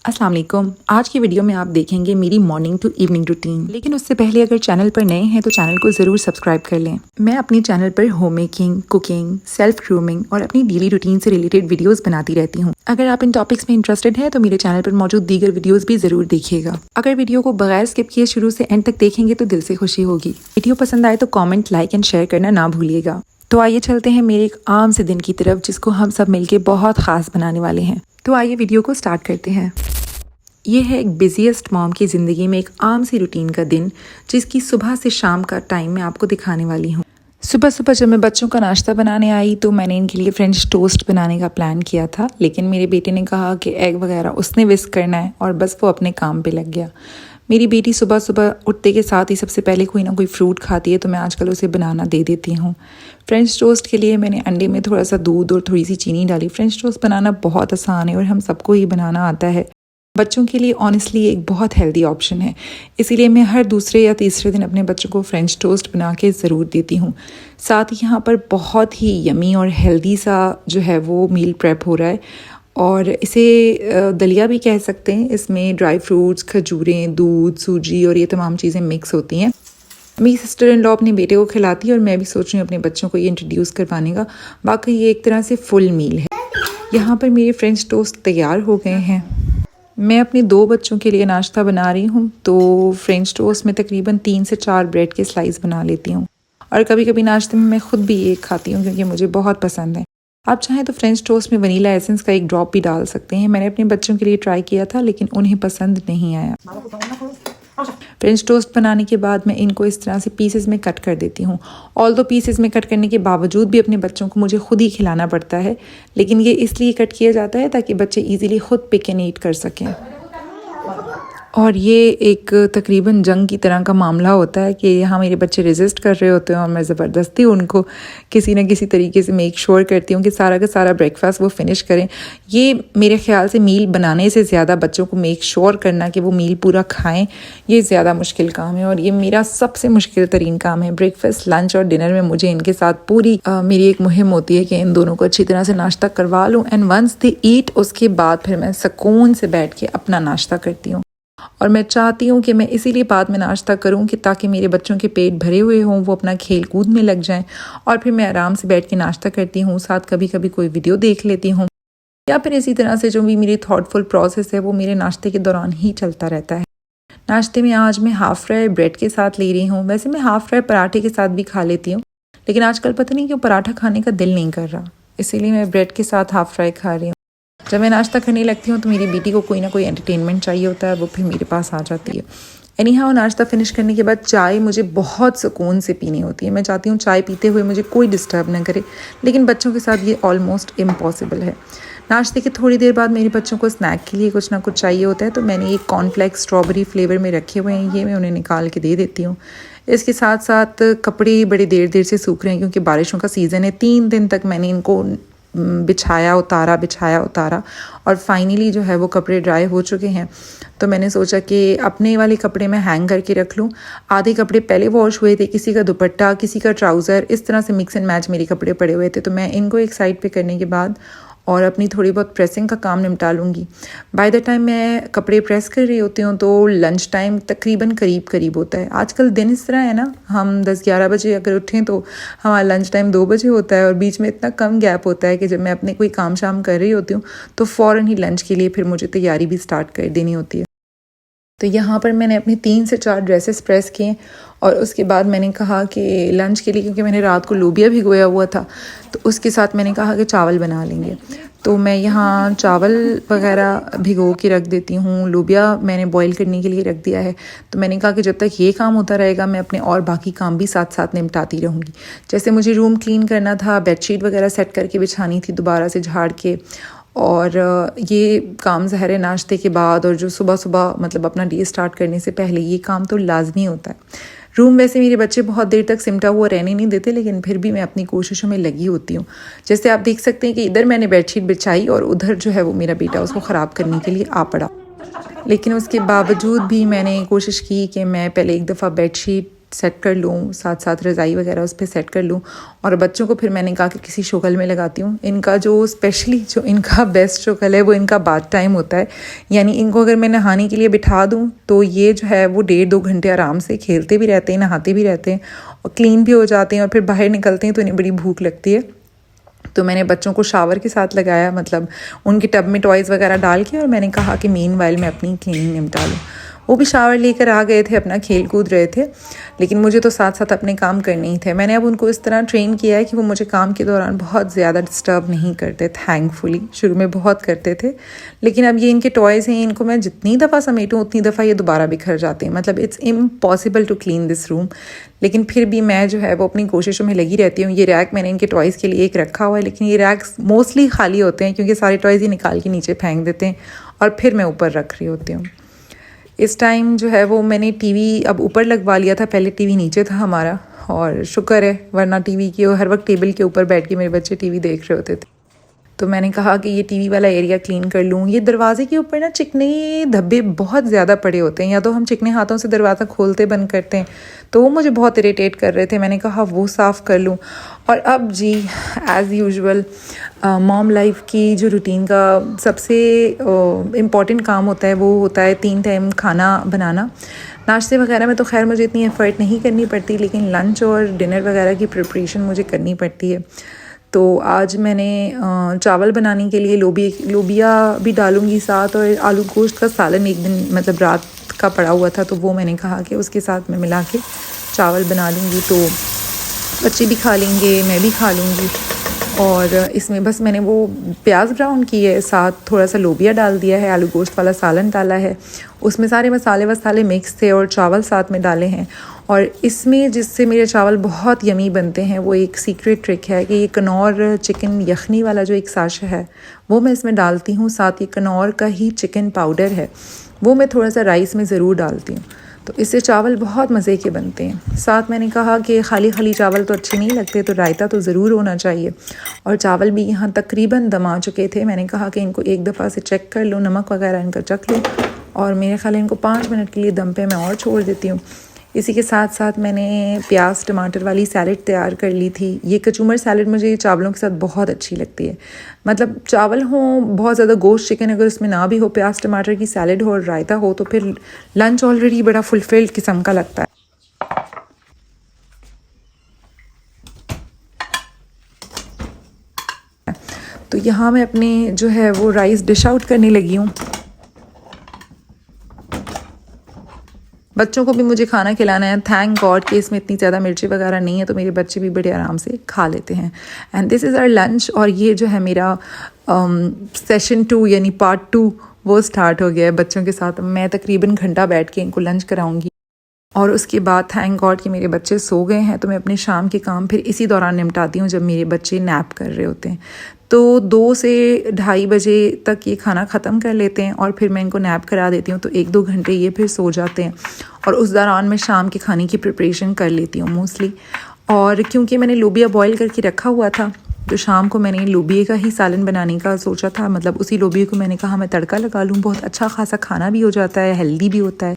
अस्सलाम वालेकुम। आज की वीडियो में आप देखेंगे मेरी मॉर्निंग टू इवनिंग रूटीन। लेकिन उससे पहले अगर चैनल पर नए हैं तो चैनल को ज़रूर सब्सक्राइब कर लें। मैं अपने चैनल पर home making, cooking, self grooming और अपनी डेली रूटीन से रिलेटेड वीडियोस बनाती रहती हूँ। अगर आप इन टॉपिक्स में इंटरेस्टेड हैं तो मेरे चैनल पर मौजूद दीगर वीडियोस भी ज़रूर देखिएगा। अगर वीडियो को बगैर स्किप किए शुरू से एंड तक देखेंगे तो दिल से खुशी होगी। वीडियो पसंद आए तो कॉमेंट, लाइक एंड शेयर करना ना भूलिएगा। तो आइए चलते हैं मेरे एक आम से दिन की तरफ, जिसको हम सब मिलके बहुत ख़ास बनाने वाले हैं। तो आइए वीडियो को स्टार्ट करते हैं। ये है एक बिजीएस्ट मॉम की ज़िंदगी में एक आम सी रूटीन का दिन, जिसकी सुबह से शाम का टाइम मैं आपको दिखाने वाली हूँ। सुबह सुबह जब मैं बच्चों का नाश्ता बनाने आई तो मैंने इनके लिए फ्रेंच टोस्ट बनाने का प्लान किया था, लेकिन मेरे बेटे ने कहा कि एग वगैरह उसने विस्क करना है और बस वो अपने काम पे लग गया। मेरी बेटी सुबह सुबह उठते के साथ ही सबसे पहले कोई ना कोई फ्रूट खाती है, तो मैं आजकल उसे बनाना दे देती हूँ। फ्रेंच टोस्ट के लिए मैंने अंडे में थोड़ा सा दूध और थोड़ी सी चीनी डाली। फ्रेंच टोस्ट बनाना बहुत आसान है और हम सबको ही बनाना आता है। बच्चों के लिए ऑनेस्टली एक बहुत हेल्दी ऑप्शन है, इसीलिए मैं हर दूसरे या तीसरे दिन अपने बच्चों को फ्रेंच टोस्ट बना के ज़रूर देती हूँ। साथ ही यहाँ पर बहुत ही यमी और हेल्दी सा जो है वो मील प्रेप हो रहा है, और इसे दलिया भी कह सकते हैं। इसमें ड्राई फ्रूट्स, खजूरें, दूध, सूजी और ये तमाम चीज़ें मिक्स होती हैं। मेरी सिस्टर इन लॉ अपने बेटे को खिलाती है और मैं भी सोच रही हूँ अपने बच्चों को ये इंट्रोड्यूस करवाने का। बाकी ये एक तरह से फुल मील है। यहाँ पर मेरे फ्रेंच टोस्ट तैयार हो गए हैं। मैं अपने 2 बच्चों के लिए नाश्ता बना रही हूँ, तो फ्रेंच टोस्ट में तकरीबन 3 से 4 ब्रेड के स्लाइस बना लेती हूँ, और कभी कभी नाश्ते में मैं खुद भी एक खाती हूँ क्योंकि मुझे बहुत पसंद है। आप चाहें तो फ्रेंच टोस्ट में वनीला एसेंस का एक ड्रॉप भी डाल सकते हैं। मैंने अपने बच्चों के लिए ट्राई किया था लेकिन उन्हें पसंद नहीं आया। फ्रेंच टोस्ट बनाने के बाद मैं इनको इस तरह से पीसेस में कट कर देती हूँ। ऑल्दो पीसेस में कट करने के बावजूद भी अपने बच्चों को मुझे खुद ही खिलाना पड़ता है, लेकिन ये इसलिए कट किया जाता है ताकि बच्चे इजीली खुद पिक एंड ईट कर सकें। और ये एक तकरीबन जंग की तरह का मामला होता है कि यहाँ मेरे बच्चे रेजिस्ट कर रहे होते हैं और मैं ज़बरदस्ती उनको किसी न किसी तरीके से मेक श्योर करती हूँ कि सारा का सारा ब्रेकफास्ट वो फिनिश करें। ये मेरे ख्याल से मील बनाने से ज़्यादा बच्चों को मेक श्योर करना कि वो मील पूरा खाएं, ये ज़्यादा मुश्किल काम है, और ये मेरा सबसे मुश्किल तरीन काम है। ब्रेकफास्ट, लंच और डिनर में मुझे इनके साथ पूरी मेरी एक मुहिम होती है कि इन दोनों को अच्छी तरह से नाश्ता करवा लूँ, एंड वंस दे ईट उसके बाद फिर मैं सुकून से बैठ के अपना नाश्ता करती हूँ। और मैं चाहती हूँ कि मैं इसीलिए बाद में नाश्ता करूँ कि ताकि मेरे बच्चों के पेट भरे हुए हों, वो अपना खेल कूद में लग जाएं, और फिर मैं आराम से बैठ के नाश्ता करती हूँ। साथ कभी कभी कोई वीडियो देख लेती हूँ, या फिर इसी तरह से जो भी मेरी थॉटफुल प्रोसेस है वो मेरे नाश्ते के दौरान ही चलता रहता है। नाश्ते में आज मैं हाफ़ फ्राई ब्रेड के साथ ले रही हूँ। वैसे मैं हाफ़ फ्राई पराठे के साथ भी खा लेती हूँ, लेकिन आजकल पता नहीं क्यों पराठा खाने का दिल नहीं कर रहा, इसीलिए मैं ब्रेड के साथ हाफ़ फ्राई खा रही हूँ। जब मैं नाश्ता करने लगती हूँ तो मेरी बेटी को कोई ना कोई एंटरटेनमेंट चाहिए होता है, वो फिर मेरे पास आ जाती है। एनीहाउ नाश्ता फिनिश करने के बाद चाय मुझे बहुत सुकून से पीनी होती है। मैं चाहती हूँ चाय पीते हुए मुझे कोई डिस्टर्ब ना करे, लेकिन बच्चों के साथ ये ऑलमोस्ट इम्पॉसिबल है। नाश्ते के थोड़ी देर बाद मेरे बच्चों को स्नैक के लिए कुछ ना कुछ चाहिए होता है, तो मैंने एक कॉर्नफ्लेक्स स्ट्रॉबेरी फ्लेवर में रखे हुए हैं, ये मैं उन्हें निकाल के दे देती हूँ। इसके साथ साथ कपड़े बड़े देर से सूख रहे हैं क्योंकि बारिशों का सीज़न है। 3 दिन तक मैंने इनको बिछाया उतारा और फाइनली जो है वो कपड़े ड्राई हो चुके हैं। तो मैंने सोचा कि अपने वाले कपड़े मैं हैंग करके रख लूँ। आधे कपड़े पहले वॉश हुए थे, किसी का दुपट्टा, किसी का ट्राउज़र, इस तरह से मिक्स एंड मैच मेरे कपड़े पड़े हुए थे। तो मैं इनको एक साइड पे करने के बाद और अपनी थोड़ी बहुत प्रेसिंग का काम निपटा लूँगी। बाय द टाइम मैं कपड़े प्रेस कर रही होती हूँ तो लंच टाइम तकरीबन करीब होता है। आजकल दिन इस तरह है ना, हम 10-11 बजे अगर उठें तो हमारा लंच टाइम 2 बजे होता है, और बीच में इतना कम गैप होता है कि जब मैं अपने कोई काम शाम कर रही होती हूँ तो फ़ौरन ही लंच के लिए फिर मुझे तैयारी भी स्टार्ट कर देनी होती है। तो यहाँ पर मैंने अपनी 3 से 4 ड्रेसेस प्रेस किए, और उसके बाद मैंने कहा कि लंच के लिए, क्योंकि मैंने रात को लोबिया भिगोया हुआ था, तो उसके साथ मैंने कहा कि चावल बना लेंगे। तो मैं यहाँ चावल वगैरह भिगो के रख देती हूँ। लोबिया मैंने बॉईल करने के लिए रख दिया है। तो मैंने कहा कि जब तक ये काम होता रहेगा मैं अपने और बाकी काम भी साथ साथ निपटाती रहूँगी। जैसे मुझे रूम क्लीन करना था, बेडशीट वगैरह सेट करके बिछानी थी दोबारा से झाड़ के, और ये काम ज़ाहिर है नाश्ते के बाद और जो सुबह सुबह मतलब अपना डे स्टार्ट करने से पहले ये काम तो लाजमी होता है। रूम वैसे मेरे बच्चे बहुत देर तक सिमटा हुआ रहने नहीं देते, लेकिन फिर भी मैं अपनी कोशिशों में लगी होती हूँ। जैसे आप देख सकते हैं कि इधर मैंने बेडशीट बिछाई और उधर जो है वो मेरा बेटा उसको ख़राब करने के लिए आ पड़ा, लेकिन उसके बावजूद भी मैंने कोशिश की कि मैं पहले एक दफ़ा बेडशीट सेट कर लूँ, साथ साथ रज़ाई वगैरह उस पर सेट कर लूँ। और बच्चों को फिर मैंने कहा कि किसी शोगल में लगाती हूँ। इनका जो स्पेशली जो इनका बेस्ट शोगल है वो इनका बाथ टाइम होता है, यानी इनको अगर मैं नहाने के लिए बिठा दूँ तो ये जो है वो 1.5-2 घंटे आराम से खेलते भी रहते हैं, नहाते भी रहते हैं और क्लीन भी हो जाते हैं। और फिर बाहर निकलते हैं तो इन्हें बड़ी भूख लगती है। तो मैंने बच्चों को शावर के साथ लगाया, मतलब उनके टब में टॉयज़ वगैरह डाल के, और मैंने कहा कि मीनवाइल मैं अपनी क्लीनिंग निपटा लूँ। वो भी शावर लेकर आ गए थे, अपना खेल कूद रहे थे, लेकिन मुझे तो साथ साथ अपने काम करने ही थे। मैंने अब उनको इस तरह ट्रेन किया है कि वो मुझे काम के दौरान बहुत ज़्यादा डिस्टर्ब नहीं करते, थैंकफुली। शुरू में बहुत करते थे, लेकिन अब ये इनके टॉयज़ हैं, इनको मैं जितनी दफ़ा समेटूँ उतनी दफ़ा ये दोबारा बिखर जाते हैं। मतलब it's impossible to clean this room, लेकिन फिर भी मैं जो है वो अपनी कोशिशों में लगी रहती हूँ। ये रैक मैंने इनके टॉयज़ के लिए एक रखा हुआ है, लेकिन ये रैक्स मोस्टली खाली होते हैं क्योंकि सारे टॉयज़ ही निकाल के नीचे फेंक देते हैं और फिर मैं ऊपर रख रही होती हूँ। इस टाइम जो है वो मैंने टीवी अब ऊपर लगवा लिया था, पहले टीवी नीचे था हमारा, और शुक्र है, वरना टीवी की हर वक्त टेबल के ऊपर बैठ के मेरे बच्चे टीवी देख रहे होते थे। तो मैंने कहा कि ये टीवी वाला एरिया क्लीन कर लूँ। ये दरवाजे के ऊपर ना चिकने धब्बे बहुत ज़्यादा पड़े होते हैं, या तो हम चिकने हाथों से दरवाज़ा खोलते बंद करते हैं, तो वो मुझे बहुत इरिटेट कर रहे थे। मैंने कहा वो साफ़ कर लूँ। और अब जी एज़ यूजुअल मॉम लाइफ की जो रूटीन का सबसे इम्पॉर्टेंट काम होता है वो होता है 3 टाइम खाना बनाना। नाश्ते वगैरह में तो खैर मुझे इतनी एफ़र्ट नहीं करनी पड़ती, लेकिन लंच और डिनर वगैरह की प्रिपरेशन मुझे करनी पड़ती है। तो आज मैंने चावल बनाने के लिए लोबिया भी डालूँगी साथ, और आलू गोश्त का सालन एक दिन मतलब रात का पड़ा हुआ था, तो वो मैंने कहा कि उसके साथ मैं मिला के चावल बना लूँगी, तो बच्चे भी खा लेंगे, मैं भी खा लूँगी। और इसमें बस मैंने वो प्याज ब्राउन की है, साथ थोड़ा सा लोबिया डाल दिया है, आलू गोश्त वाला सालन डाला है, उसमें सारे मसाले वसाले मिक्स थे, और चावल साथ में डाले हैं। और इसमें जिससे मेरे चावल बहुत यमी बनते हैं वो एक सीक्रेट ट्रिक है कि ये कनौर चिकन यखनी वाला जो एक साशा है वो मैं इसमें डालती हूँ। साथ ही कनौर का ही चिकन पाउडर है, वो मैं थोड़ा सा राइस में ज़रूर डालती हूँ, तो इससे चावल बहुत मज़े के बनते हैं। साथ मैंने कहा कि खाली खाली चावल तो अच्छे नहीं लगते, तो रायता तो ज़रूर होना चाहिए। और चावल भी यहाँ तकरीबन दम आ चुके थे। मैंने कहा कि इनको एक दफ़ा से चेक कर लूँ, नमक वगैरह इनका चख लूँ, और मेरे ख्याल इनको 5 मिनट के लिए दम पे मैं और छोड़ देती हूँ। इसी के साथ साथ मैंने प्याज टमाटर वाली सैलड तैयार कर ली थी। ये कचूमर सैलड मुझे चावलों के साथ बहुत अच्छी लगती है। मतलब चावल हों, बहुत ज़्यादा गोश्त चिकन अगर उसमें ना भी हो, प्याज टमाटर की सैलड हो और रायता हो, तो फिर लंच ऑलरेडी बड़ा फुलफिल्ड किस्म का लगता है। तो यहाँ मैं अपने जो है वो राइस डिश आउट करने लगी हूँ। बच्चों को भी मुझे खाना खिलाना है। थैंक गॉड कि इसमें इतनी ज़्यादा मिर्ची वगैरह नहीं है, तो मेरे बच्चे भी बड़े आराम से खा लेते हैं। And this is our lunch. और ये जो है मेरा सेशन 2 यानी पार्ट 2 वो स्टार्ट हो गया है बच्चों के साथ। मैं तकरीबन घंटा बैठ के इनको लंच कराऊंगी, और उसके बाद थैंक गॉड कि मेरे बच्चे सो गए हैं, तो मैं अपने शाम के काम फिर इसी दौरान निपटाती हूँ जब मेरे बच्चे नैप कर रहे होते हैं। तो 2 से 2:30 बजे तक ये खाना ख़त्म कर लेते हैं, और फिर मैं इनको नैप करा देती हूँ, तो 1-2 घंटे ये फिर सो जाते हैं। और उस दौरान मैं शाम के खाने की प्रिपरेशन कर लेती हूँ मोस्टली। और क्योंकि मैंने लोबिया बॉयल करके रखा हुआ था, तो शाम को मैंने लोबिया का ही सालन बनाने का सोचा था। मतलब उसी लोबिया को मैंने कहा मैं तड़का लगा लूँ, बहुत अच्छा खासा खाना भी हो जाता है, हेल्दी भी होता है।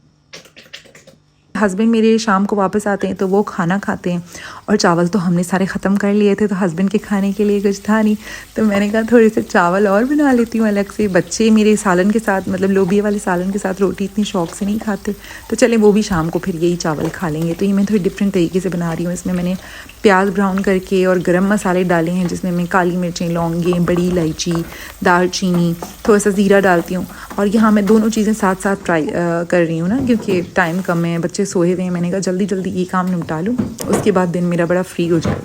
हस्बैंड मेरे शाम को वापस आते हैं तो वो खाना खाते हैं, और चावल तो हमने सारे ख़त्म कर लिए थे, तो हस्बैंड के खाने के लिए कुछ था नहीं, तो मैंने कहा थोड़े से चावल और बना लेती हूँ अलग से। बच्चे मेरे सालन के साथ, मतलब लोबिया वाले सालन के साथ रोटी इतनी शौक से नहीं खाते, तो चले वो भी शाम को फिर यही चावल खा लेंगे। तो ये मैं थोड़ी डिफरेंट तरीके से बना रही हूँ। इसमें मैंने प्याज ब्राउन करके और गरम मसाले डाले हैं, जिसमें मैं काली मिर्चें, लौंगें, बड़ी इलायची, दालचीनी, थोड़ा सा ज़ीरा डालती हूँ। और यहाँ मैं दोनों चीज़ें साथ साथ ट्राई कर रही हूँ ना, क्योंकि टाइम कम है, बच्चे सोए हुए हैं। मैंने कहा जल्दी जल्दी ये काम निपटा लूँ, उसके बाद दिन मेरा बड़ा फ्री हो जाए।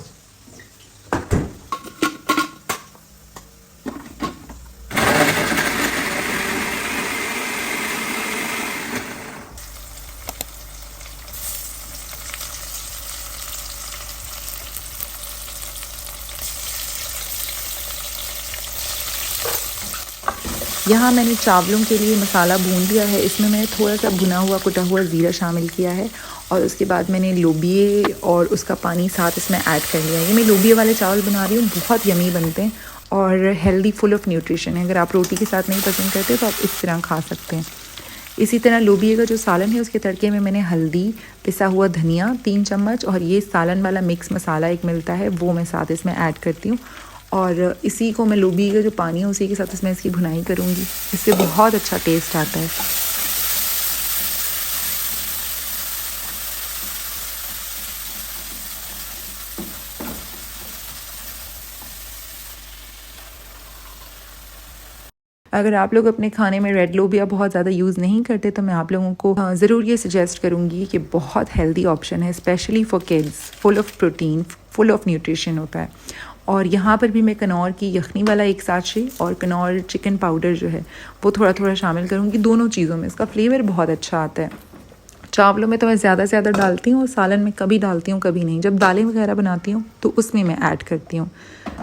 यहाँ मैंने चावलों के लिए मसाला भून लिया है। इसमें मैंने थोड़ा सा भुना हुआ कुटा हुआ ज़ीरा शामिल किया है, और उसके बाद मैंने लोबिये और उसका पानी साथ इसमें ऐड कर लिया है। ये मैं लोबिये वाले चावल बना रही हूँ, बहुत यमी बनते हैं और हेल्दी, फुल ऑफ न्यूट्रिशन है। अगर आप रोटी के साथ नहीं पसंद करते तो आप इस तरह खा सकते हैं। इसी तरह लोबिया का जो सालन है उसके तड़के में मैंने हल्दी, पिसा हुआ धनिया 3 चम्मच और ये सालन वाला मिक्स मसाला एक मिलता है वो मैं साथ इसमें ऐड करती हूँ। और इसी को मैं लोबिया का जो पानी है उसी के साथ इसमें इसकी भुनाई करूँगी। इससे बहुत अच्छा टेस्ट आता है। अगर आप लोग अपने खाने में रेड लोबिया बहुत ज़्यादा यूज़ नहीं करते तो मैं आप लोगों को ज़रूर ये सजेस्ट करूँगी कि बहुत हेल्दी ऑप्शन है, specially for kids, full of protein, full of nutrition होता है। और यहाँ पर भी मैं कनौर की यखनी वाला एक साचे और कनौर चिकन पाउडर जो है वो थोड़ा थोड़ा शामिल करूँगी। दोनों चीज़ों में इसका फ्लेवर बहुत अच्छा आता है। चावलों में तो मैं ज़्यादा से ज़्यादा डालती हूँ और सालन में कभी डालती हूँ कभी नहीं। जब दालें वगैरह बनाती हूँ तो उसमें मैं ऐड करती हूँ।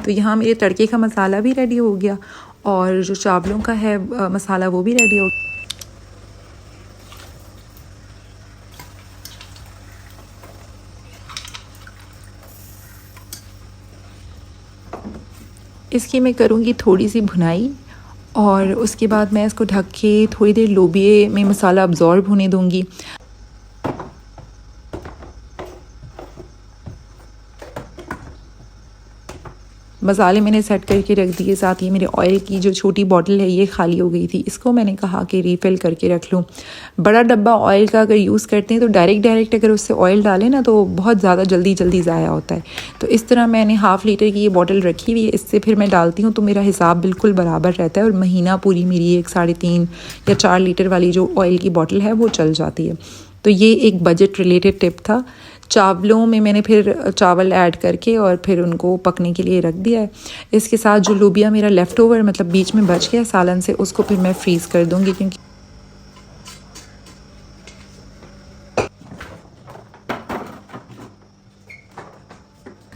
तो यहाँ मेरे तड़के का मसाला भी रेडी हो गया और जो चावलों का है मसाला वो भी रेडी हो गया। इसकी मैं करूँगी थोड़ी सी भुनाई और उसके बाद मैं इसको ढक के थोड़ी देर लोबिये में मसाला अब्जॉर्ब होने दूँगी। मसाले मैंने सेट करके रख दिए। साथ ही मेरे ऑयल की जो छोटी बॉटल है ये खाली हो गई थी, इसको मैंने कहा कि रीफ़िल करके रख लूँ। बड़ा डब्बा ऑयल का अगर यूज़ करते हैं तो डायरेक्ट अगर उससे ऑयल डालें ना तो बहुत ज़्यादा जल्दी ज़ाया होता है। तो इस तरह मैंने हाफ़ लीटर की ये बॉटल रखी हुई है, इससे फिर मैं डालती हूँ तो मेरा हिसाब बिल्कुल बराबर रहता है और महीना पूरी मेरी एक 3.5 या 4 लीटर वाली जो ऑयल की बॉटल है वो चल जाती है। तो ये एक बजट रिलेटेड टिप था। चावलों में मैंने फिर चावल ऐड करके और फिर उनको पकने के लिए रख दिया है। इसके साथ जो लोबिया मेरा लेफ़्ट ओवर मतलब बीच में बच गया सालन से उसको फिर मैं फ्रीज़ कर दूँगी क्योंकि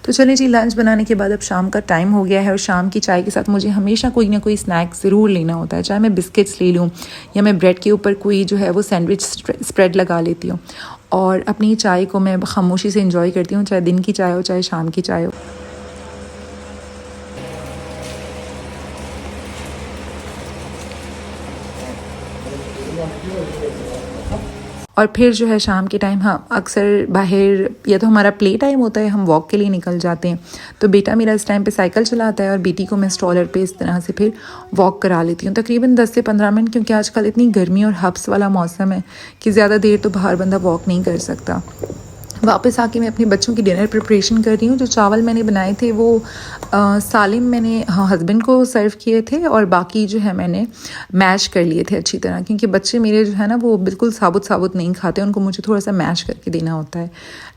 तो चलिए जी, लंच बनाने के बाद अब शाम का टाइम हो गया है और शाम की चाय के साथ मुझे हमेशा कोई ना कोई स्नैक ज़रूर लेना होता है। चाहे मैं बिस्किट्स ले लूँ या मैं ब्रेड के ऊपर कोई जो है वो सैंडविच स्प्रेड लगा लेती हूँ और अपनी चाय को मैं खामोशी से इंजॉय करती हूँ, चाहे दिन की चाय हो चाहे शाम की चाय हो। और फिर जो है शाम के टाइम हाँ अक्सर बाहर या तो हमारा प्ले टाइम होता है, हम वॉक के लिए निकल जाते हैं। तो बेटा मेरा इस टाइम पे साइकिल चलाता है और बेटी को मैं स्ट्रॉलर पे इस तरह से फिर वॉक करा लेती हूँ तकरीबन 10 से 15 मिनट, क्योंकि आजकल इतनी गर्मी और हब्स वाला मौसम है कि ज़्यादा देर तो बाहर बंदा वॉक नहीं कर सकता। वापस आके मैं अपने बच्चों की डिनर प्रिपरेशन कर रही हूँ। जो चावल मैंने बनाए थे वो सालिम मैंने हस्बैंड को सर्व किए थे और बाकी जो है मैंने मैश कर लिए थे अच्छी तरह, क्योंकि बच्चे मेरे जो है ना वो बिल्कुल साबुत नहीं खाते, उनको मुझे थोड़ा सा मैश करके देना होता है।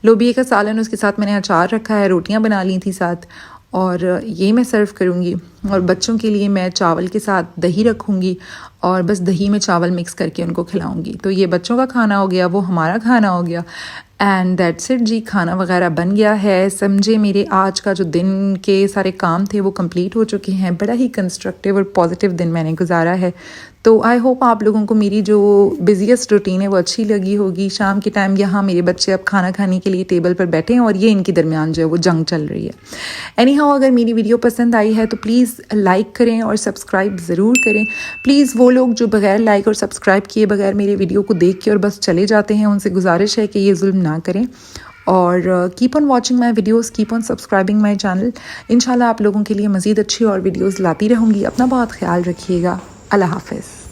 लोबिया का सालन, उसके साथ मैंने अचार रखा है, रोटियाँ बना ली थी साथ और ये मैं सर्व करूँगी। और बच्चों के लिए मैं चावल के साथ दही रखूँगी और बस दही में चावल मिक्स करके उनको खिलाऊँगी। तो ये बच्चों का खाना हो गया, वो हमारा खाना हो गया एंड दैट्स इट जी। खाना वगैरह बन गया है। समझे मेरे आज का जो दिन के सारे काम थे वो कंप्लीट हो चुके हैं। बड़ा ही कंस्ट्रक्टिव और पॉजिटिव दिन मैंने गुजारा है। तो आई होप आप लोगों को मेरी जो बिज़ीएस्ट रूटीन है वो अच्छी लगी होगी। शाम के टाइम यहाँ मेरे बच्चे अब खाना खाने के लिए टेबल पर बैठे हैं और ये इनके दरमियान जो है वो जंग चल रही है। एनी हाउ, अगर मेरी वीडियो पसंद आई है तो प्लीज़ लाइक करें और सब्सक्राइब ज़रूर करें। प्लीज़ वो लोग जो बगैर लाइक और सब्सक्राइब किए बगैर मेरे वीडियो को देख के और बस चले जाते हैं, उनसे गुजारिश है कि ये जुल्म ना करें और keep on watching my videos, keep on subscribing my channel. इंशाल्लाह आप लोगों के लिए मज़ीद अच्छी और वीडियोज़ लाती रहूँगी। अपना बहुत ख्याल रखिएगा। अल्लाह हाफ़िज़।